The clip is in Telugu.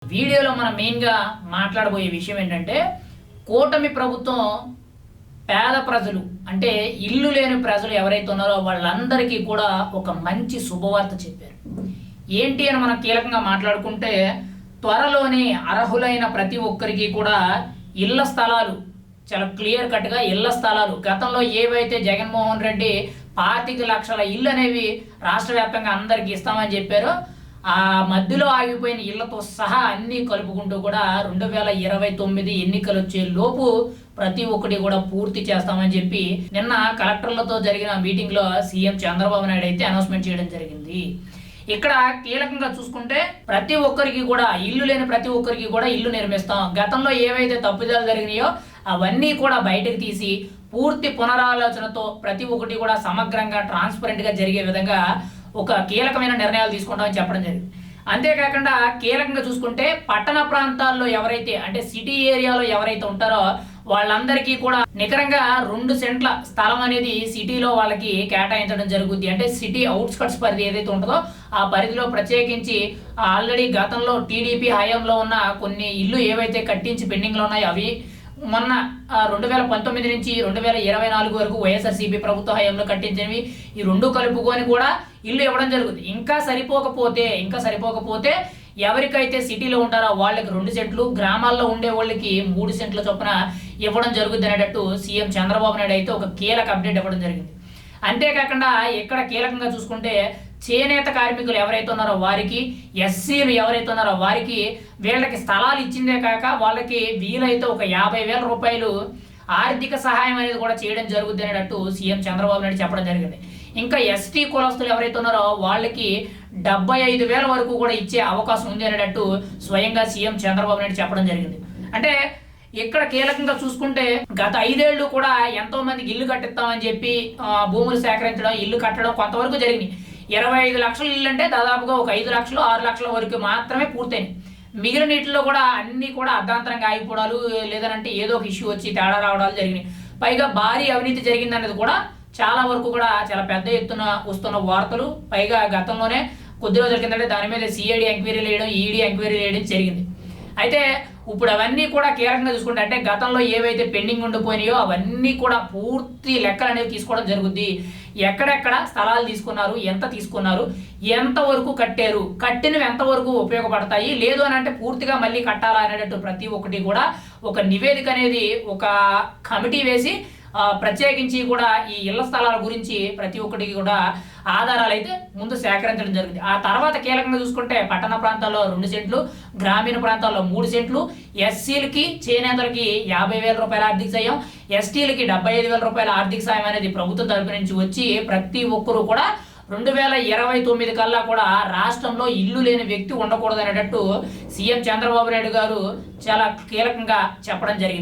వీడియోలో మనం మెయిన్గా మాట్లాడబోయే విషయం ఏంటంటే కూటమి ప్రభుత్వం పేద ప్రజలు అంటే ఇల్లు లేని ప్రజలు ఎవరైతే ఉన్నారో వాళ్ళందరికీ కూడా ఒక మంచి శుభవార్త చెప్పారు. ఏంటి అని మనం కీలకంగా మాట్లాడుకుంటే త్వరలోనే అర్హులైన ప్రతి ఒక్కరికి కూడా ఇళ్ల స్థలాలు చాలా క్లియర్ కట్గా ఇళ్ల స్థలాలు గతంలో ఏవైతే జగన్మోహన్ రెడ్డి 25 లక్షల ఇళ్ళు అనేవి రాష్ట్ర వ్యాప్తంగా అందరికీ ఇస్తామని చెప్పారో ఆ మధ్యలో ఆగిపోయిన ఇళ్లతో సహా అన్నీ కలుపుకుంటూ కూడా 2029 ఎన్నికలు వచ్చే లోపు ప్రతి ఒక్కటి కూడా పూర్తి చేస్తామని చెప్పి నిన్న కలెక్టర్లతో జరిగిన మీటింగ్లో సీఎం చంద్రబాబు నాయుడు అయితే అనౌన్స్మెంట్ చేయడం జరిగింది. ఇక్కడ కీలకంగా చూసుకుంటే ప్రతి ఒక్కరికి కూడా ఇల్లు లేని ప్రతి ఒక్కరికి కూడా ఇల్లు నిర్మిస్తాం, గతంలో ఏవైతే తప్పిదాలు జరిగినాయో అవన్నీ కూడా బయటకు తీసి పూర్తి పునరాలోచనతో ప్రతి ఒక్కటి కూడా సమగ్రంగా ట్రాన్స్పరెంట్గా జరిగే విధంగా ఒక కీలకమైన నిర్ణయాలు తీసుకుంటామని చెప్పడం జరిగింది. అంతేకాకుండా కీలకంగా చూసుకుంటే పట్టణ ప్రాంతాల్లో ఎవరైతే అంటే సిటీ ఏరియాలో ఎవరైతే ఉంటారో వాళ్ళందరికీ కూడా నికరంగా 2 సెంట్ల స్థలం అనేది సిటీలో వాళ్ళకి కేటాయించడం జరుగుద్ది. అంటే సిటీ అవుట్స్కట్స్ పరిధి ఏదైతే ఉంటుందో ఆ పరిధిలో ప్రత్యేకించి ఆల్రెడీ గతంలో టీడీపీ హయాంలో ఉన్న కొన్ని ఇల్లు ఏవైతే కట్టించి పెండింగ్లో ఉన్నాయో అవి మొన్న 2019 నుంచి 2024 వరకు వైఎస్ఆర్సీపీ ప్రభుత్వ హయాంలో కట్టించినవి ఈ 2 కలుపుకొని కూడా ఇల్లు ఇవ్వడం జరుగుతుంది. ఇంకా సరిపోకపోతే ఎవరికైతే సిటీలో ఉంటారో వాళ్ళకి 2 సెంట్లు, గ్రామాల్లో ఉండే వాళ్ళకి 3 సెంట్ల చొప్పున ఇవ్వడం జరుగుతుంది అనేటట్టు సీఎం చంద్రబాబు నాయుడు అయితే ఒక కీలక అప్డేట్ ఇవ్వడం జరిగింది. అంతేకాకుండా ఇక్కడ కీలకంగా చూసుకుంటే చేనేత కార్మికులు ఎవరైతే ఉన్నారో వారికి, ఎస్సీలు ఎవరైతే ఉన్నారో వారికి వీళ్ళకి స్థలాలు ఇచ్చిందే కాక వాళ్ళకి వీలైతే ఒక 50,000 రూపాయలు ఆర్థిక సహాయం అనేది కూడా చేయడం జరుగుతుంది అనేటట్టు సీఎం చంద్రబాబు నాయుడు చెప్పడం జరిగింది. ఇంకా ఎస్టీ కులస్తులు ఎవరైతే ఉన్నారో వాళ్ళకి 75,000 వరకు కూడా ఇచ్చే అవకాశం ఉంది అనేటట్టు స్వయంగా సీఎం చంద్రబాబు నాయుడు చెప్పడం జరిగింది. అంటే ఇక్కడ కీలకంగా చూసుకుంటే గత 5 ఏళ్ళు కూడా ఎంతో మందికి ఇల్లు కట్టిస్తామని చెప్పి భూములు సేకరించడం, ఇల్లు కట్టడం కొంతవరకు జరిగింది. 25 లక్షల ఇల్లు అంటే దాదాపుగా ఒక 5 లక్షలు 6 లక్షల వరకు మాత్రమే పూర్తయింది. మిగిలిన నీటిలో కూడా అన్ని కూడా అర్ధాంతరంగా ఆగిపోవడాలు లేదనంటే ఏదో ఒక ఇష్యూ వచ్చి తేడా రావడాలు జరిగినాయి. పైగా భారీ అవినీతి జరిగిందనేది కూడా చాలా వరకు కూడా చాలా పెద్ద ఎత్తున వస్తున్న వార్తలు. పైగా గతంలోనే కొద్ది రోజుల కిందటే దాని మీద సిఐడి ఎంక్వైరీలు వేయడం, ఈడీ ఎంక్వైరీలు వేయడం జరిగింది. అయితే ఇప్పుడు అవన్నీ కూడా కీలకంగా చూసుకుంటే అంటే గతంలో ఏవైతే పెండింగ్ ఉండిపోయినాయో అవన్నీ కూడా పూర్తి లెక్కలు అనేవి తీసుకోవడం జరుగుద్ది. ఎక్కడెక్కడ స్థలాలు తీసుకున్నారు, ఎంత తీసుకున్నారు, ఎంతవరకు కట్టారు, కట్టినవి ఎంతవరకు ఉపయోగపడతాయి, లేదు అని అంటే పూర్తిగా మళ్ళీ కట్టాలా అనేటట్టు ప్రతి ఒక్కటి కూడా ఒక నివేదిక అనేది ఒక కమిటీ వేసి ప్రత్యేకించి కూడా ఈ ఇళ్ల స్థలాల గురించి ప్రతి ఒక్కటికి కూడా ఆధారాలు అయితే ముందు సేకరించడం జరిగింది. ఆ తర్వాత కీలకంగా చూసుకుంటే పట్టణ ప్రాంతాల్లో 2 సెంట్లు, గ్రామీణ ప్రాంతాల్లో 3 సెంట్లు, ఎస్సీలకి చేనేతలకి 50,000 రూపాయల ఆర్థిక సాయం, ఎస్టీలకి 75,000 రూపాయల ఆర్థిక సాయం అనేది ప్రభుత్వం తరపు నుంచి వచ్చి ప్రతి ఒక్కరూ కూడా 2029 కల్లా కూడా రాష్ట్రంలో ఇల్లు లేని వ్యక్తి ఉండకూడదు అనేటట్టు సీఎం చంద్రబాబు నాయుడు గారు చాలా కీలకంగా చెప్పడం జరిగింది.